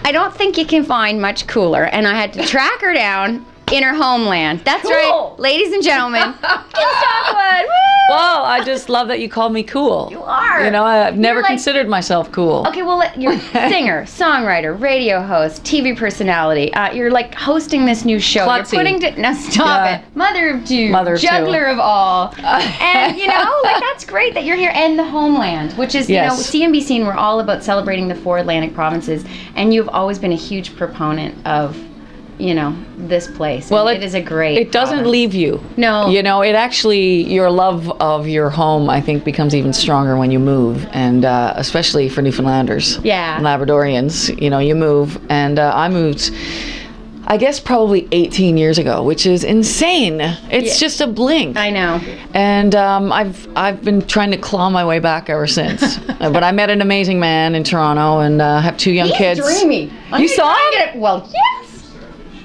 I don't think you can find much cooler, and I had to track her down in her homeland. That's Cool. right, ladies and gentlemen. Kim Stockwood. Woo! Well, I just love that you called me cool. You are. You know, I've never like- considered myself cool. Okay, well, you're a singer, songwriter, radio host, TV personality. You're like hosting this new show. Klutzy. You're putting no, stop Yeah. it. Mother of two, Mother of two. juggler of all, and you know, like that's great that you're here. And the homeland, which is Yes. you know, CNBC, and we're all about celebrating the 4 Atlantic provinces. And you've always been a huge proponent of, you know, this place. Well, it is a great. It doesn't province. leave you. No. You know, it actually, your love of your home, I think, becomes even stronger when you move, and especially for Newfoundlanders. Yeah. Labradorians, you know, you move, and I moved, I guess, probably 18 years ago, which is insane. It's Yeah. just a blink. I know. And I've been trying to claw my way back ever since. But I met an amazing man in Toronto, and have 2 young He's kids. dreamy. You saw him? Well, yes.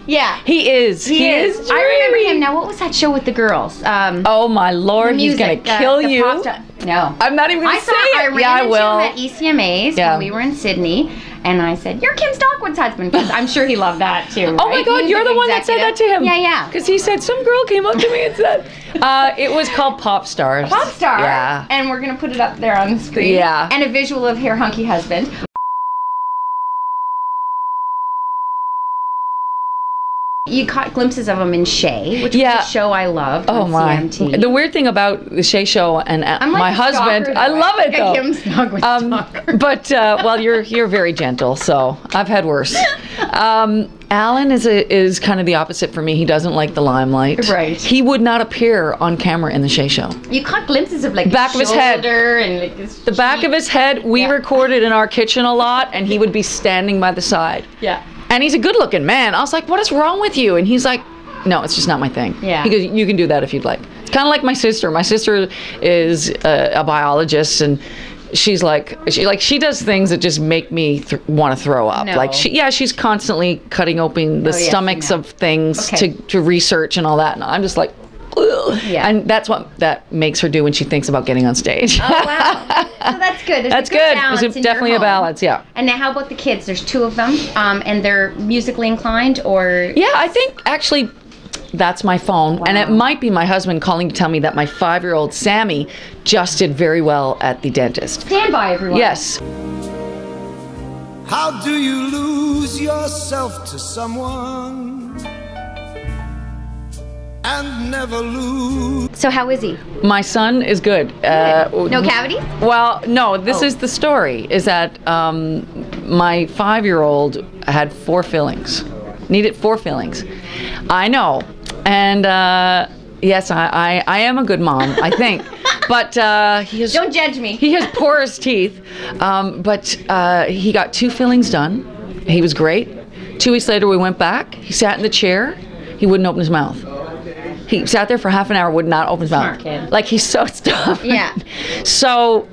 Yeah. He is. He is. I remember dreamy. him. Now, what was that show with the girls? Oh my Lord, he's gonna kill you. No. I'm not even gonna say I it. ran Yeah, I into will. him at ECMA's Yeah. when we were in Sydney, and I said, "You're Kim Stockwood's husband," because I'm sure he loved that too. Oh my right? God, Music you're the one that said that to him. Yeah, yeah. Because he said some girl came up to me and said, it was called Pop Stars. Pop star. Yeah. And we're gonna put it up there on the screen. Yeah. And a visual of her hunky husband. You caught glimpses of him in Shay, which Yeah. was a show I loved Oh on my! CMT. The weird thing about the Shay Show and I'm like my a husband, stalker, I though. love it Like a though. Kim Stockwood stalker. But well, you're very gentle, so I've had worse. Alan is kind of the opposite for me. He doesn't like the limelight. Right. He would not appear on camera in the Shay Show. You caught glimpses of like Back of his head. shoulder and like his The back of his head. We Yeah. recorded in our kitchen a lot, and he would be standing by the side. Yeah. And he's a good-looking man. I was like, "What is wrong with you?" And he's like, "No, it's just not my thing." Yeah. He goes, "You can do that if you'd like." It's kind of like my sister. My sister is a biologist, and she's like, she does things that just make me want to throw up. No. Like, she's constantly cutting open the Oh, yes, stomachs I know. of things Okay. to research and all that. And I'm just like, ugh. Yeah. And that's what that makes her do when she thinks about getting on stage. Oh wow. So that's good. There's That's a good. good. balance There's in your definitely a home. balance, yeah. And now, how about the kids? There's 2 of them, and they're musically inclined, or Yeah, I think actually that's my phone. And it Wow. might be my husband calling to tell me that my 5-year-old Sammy just did very well at the dentist. stand by everyone. Yes. How do you lose yourself to someone and never lose? So how is he? My son is good. No cavities? Well, no, this Oh. is the story, is that my 5-year-old had 4 fillings. Needed 4 fillings. I know. And yes, I am a good mom, I think. But he has... Don't judge me. He has porous teeth, but he got 2 fillings done. He was great. 2 weeks later, we went back. He sat in the chair. He wouldn't open his mouth. He sat there for half an hour, would not open his Smart mouth. kid. Like, he's so stubborn. Yeah. So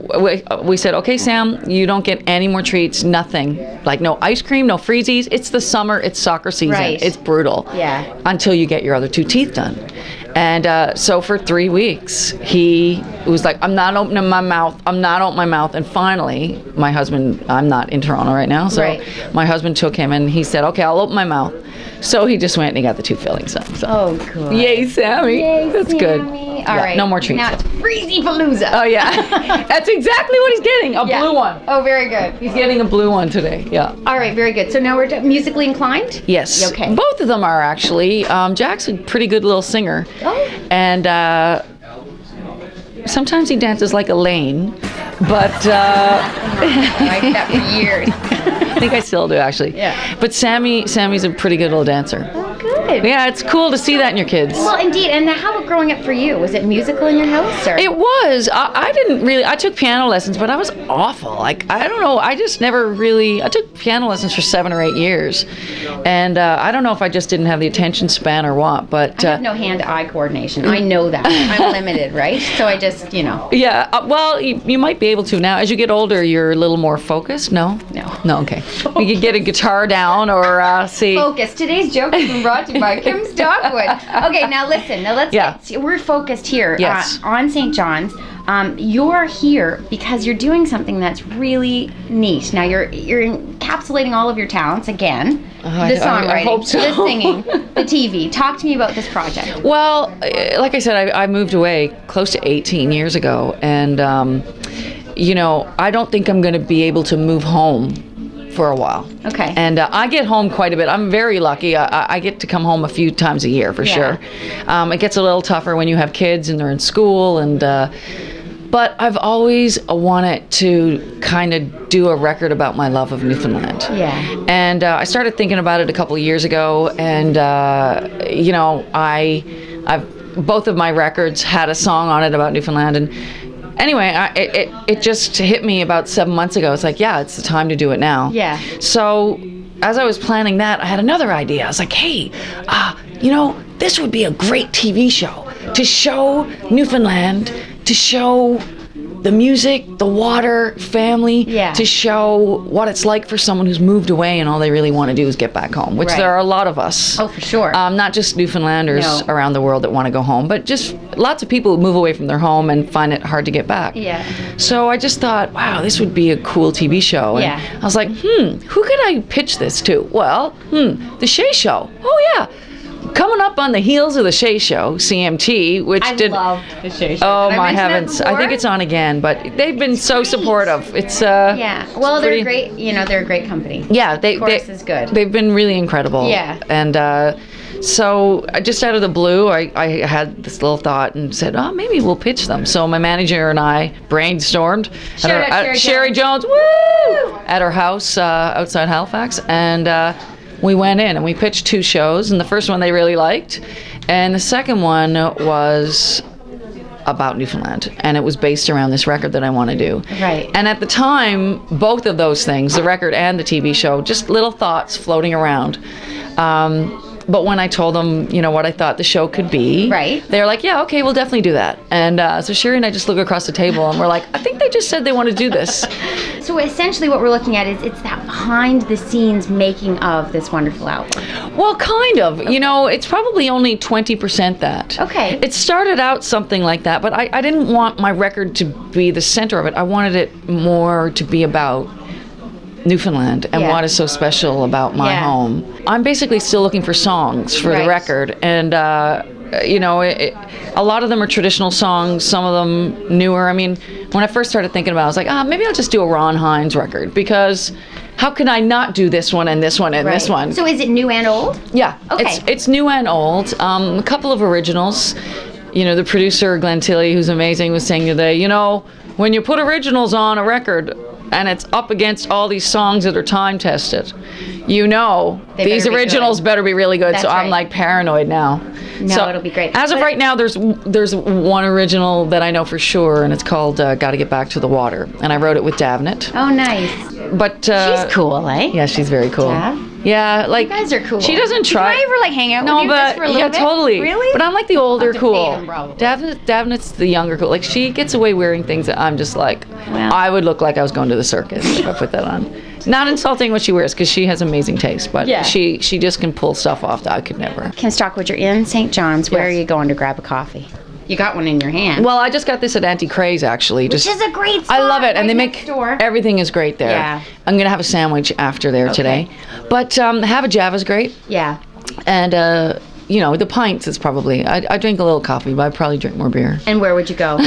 we said, okay, Sam, you don't get any more treats, nothing. Like, no ice cream, no freezies. It's the summer. It's soccer season. Right. It's brutal. Yeah. Until you get your other 2 teeth done. And so for 3 weeks, he was like, I'm not opening my mouth. I'm not opening my mouth. And finally, my husband, I'm not in Toronto right now, so Right. my husband took him and he said, okay, I'll open my mouth. So he just went and he got the 2 fillings done. So. Oh, good. Yay, Sammy. Yay, That's good. Sammy. Yeah, All right. no more treats. Now it's Freezy Palooza. Oh, yeah. That's exactly what he's getting, a Yeah. blue one. Oh, very good. He's getting a blue one today, yeah. All right, very good. So now we're musically inclined? Yes. Okay. Both of them are actually. Jack's a pretty good little singer. Oh. And sometimes he dances like Elaine, but I like that for years. I think I still do actually. Yeah. But Sammy's a pretty good little dancer. Oh, good. Yeah, it's cool to see that in your kids. Well, indeed. And how about growing up for you? Was it musical in your house? Or? It was. I didn't really. I took piano lessons, but I was awful. Like, I don't know. I just never really. I took piano lessons for 7 or 8 years, and I don't know if I just didn't have the attention span or what. But I have no hand-eye coordination. I know that. I'm limited, right? So I just, yeah. Well, you might be able to now. As you get older, you're a little more focused. No. No. No. Okay. You could get a guitar down or see. Focus. Today's joke has been brought to by Kim Stockwood. Okay, now listen. Now let's we're focused here on St. John's. You're here because you're doing something that's really neat. Now you're encapsulating all of your talents again. The songwriting, I hope so. the singing, the TV. Talk to me about this project. Well, like I said, I moved away close to 18 years ago, and you know, I don't think I'm going to be able to move home for a while. Okay. And I get home quite a bit. I'm very lucky. I get to come home a few times a year for sure. It gets a little tougher when you have kids and they're in school, and but I've always wanted to kind of do a record about my love of Newfoundland. Yeah. And I started thinking about it a couple of years ago, and you know, I've both of my records had a song on it about Newfoundland, and anyway, it just hit me about 7 months ago. It's like, yeah, it's the time to do it now. Yeah. So as I was planning that, I had another idea. I was like, hey, you know, this would be a great TV show to show Newfoundland, to show the music, the water, family, to show what it's like for someone who's moved away and all they really want to do is get back home, which there are a lot of us. Oh, for sure. Not just Newfoundlanders around the world that want to go home, but just lots of people who move away from their home and find it hard to get back. Yeah. So I just thought, wow, this would be a cool TV show. And I was like, who could I pitch this to? Well, the Shay Show. Oh, yeah. Coming up on the heels of the Shay Show, CMT, which I loved the Shay Show. Oh my heavens! I think it's on again, but they've been so supportive. It's well, they're great. You know, they're a great company. Yeah, they is good. They've been really incredible. Yeah, and so just out of the blue, I had this little thought and said, oh, maybe we'll pitch them. So my manager and I brainstormed at Sherry Jones, woo, at her house outside Halifax, and. We went in and we pitched 2 shows, and the first one they really liked, and the second one was about Newfoundland, and it was based around this record that I want to do. Right. And at the time, both of those things, the record and the TV show, just little thoughts floating around. But when I told them, you know, what I thought the show could be, they're like, yeah, okay, we'll definitely do that. And so Sherry and I just look across the table and we're like, I think they just said they want to do this. So essentially what we're looking at is it's that behind the scenes making of this wonderful album. Well, kind of. Okay. You know, it's probably only 20% that. Okay. It started out something like that, but I didn't want my record to be the center of it. I wanted it more to be about Newfoundland and what is so special about my home. I'm basically still looking for songs for the record, and you know, a lot of them are traditional songs, some of them newer. I mean, when I first started thinking about it, I was like, maybe I'll just do a Ron Hines record, because how can I not do this one and this one and this one? So is it new and old? Yeah, okay. It's new and old. A couple of originals. You know, the producer, Glenn Tilley, who's amazing, was saying today, you know, when you put originals on a record, and it's up against all these songs that are time tested, you know, these originals better be really good. So I'm like paranoid now. No, so it'll be great. As of right now, there's one original that I know for sure, and it's called "Gotta Get Back to the Water," and I wrote it with Davnet. Oh, nice. But she's cool, eh? Yeah, she's very cool. Dav? Yeah, like you guys are cool. She doesn't try. Can I ever like hang out with you just for a little bit? Totally. Really? But I'm like the older cool. Him, Davnet's the younger cool. Like, she gets away wearing things that I'm just like, I would look like I was going to the circus if I put that on. Not insulting what she wears, because she has amazing taste, but she just can pull stuff off that I could never. Kim Stockwood, you're in St. John's. Where are you going to grab a coffee? You got one in your hand. Well, I just got this at Auntie Craze, actually. Which is a great spot. I love it, and they make door. Everything is great there. Yeah. I'm gonna have a sandwich after there today, but Have a Java's great. Yeah. And you know, the pints is probably. I drink a little coffee, but I'd probably drink more beer. And where would you go?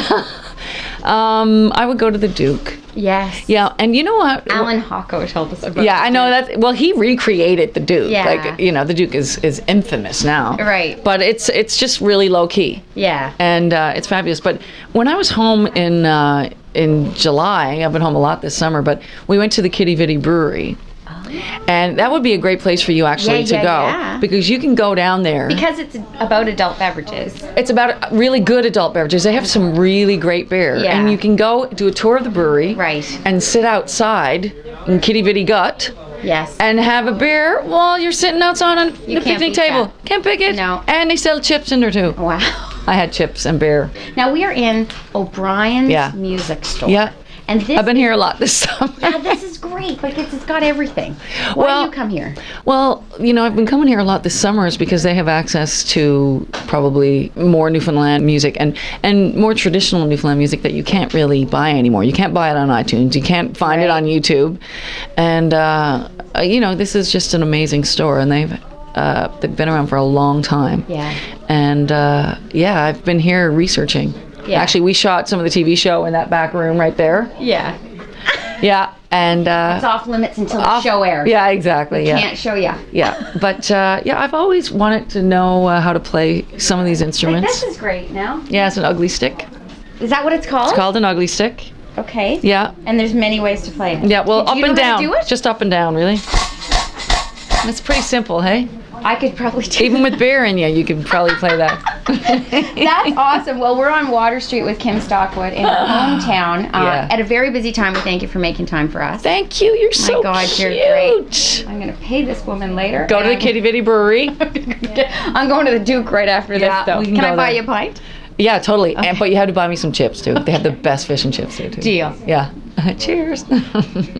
I would go to the Duke. Yes. Yeah, and you know what? Alan Hocko told us about. Yeah, I know that. Well, he recreated the Duke. Yeah. Like, you know, the Duke is infamous now. Right. But it's just really low key. Yeah. And it's fabulous. But when I was home in July, I've been home a lot this summer, but we went to the Kitty Vitty Brewery. And that would be a great place for you actually to go, because you can go down there. Because it's about adult beverages. It's about really good adult beverages. They have some really great beer. Yeah. And you can go do a tour of the brewery. Right. And sit outside in Kitty Vitty Gut. Yes. And have a beer while you're sitting outside on the picnic table. That. Can't pick it. No. And they sell chips in there too. Wow. I had chips and beer. Now we are in O'Brien's music store. Yeah. And this I've been here a lot this summer. Yeah, this is great. Like it's got everything. Why do you come here? Well, I've been coming here a lot this summer is because they have access to probably more Newfoundland music and more traditional Newfoundland music that you can't really buy anymore. You can't buy it on iTunes. You can't find it on YouTube. And this is just an amazing store, and they've been around for a long time. Yeah. And I've been here researching. Yeah. Actually, we shot some of the TV show in that back room right there. Yeah. Yeah, and it's off limits until the show airs. Yeah, exactly. Can't show you. Yeah, but I've always wanted to know how to play some of these instruments. This is great now. Yeah, it's an ugly stick. Is that what it's called? It's called an ugly stick. Okay. Yeah. And there's many ways to play it. Yeah, well, up and down. Do it? Just up and down, really. It's pretty simple, hey? I could probably do Even with beer in you could probably play that. That's awesome. Well, we're on Water Street with Kim Stockwood in our hometown at a very busy time. We thank you for making time for us. Thank you. You're so My God, cute. You're great. I'm going to pay this woman later. Go to the Kitty Vitty Brewery. I'm going to the Duke right after this, though. Can I buy you a pint? Yeah, totally. Okay. But you have to buy me some chips, too. They have the best fish and chips there, too. Deal. Yeah. Cheers.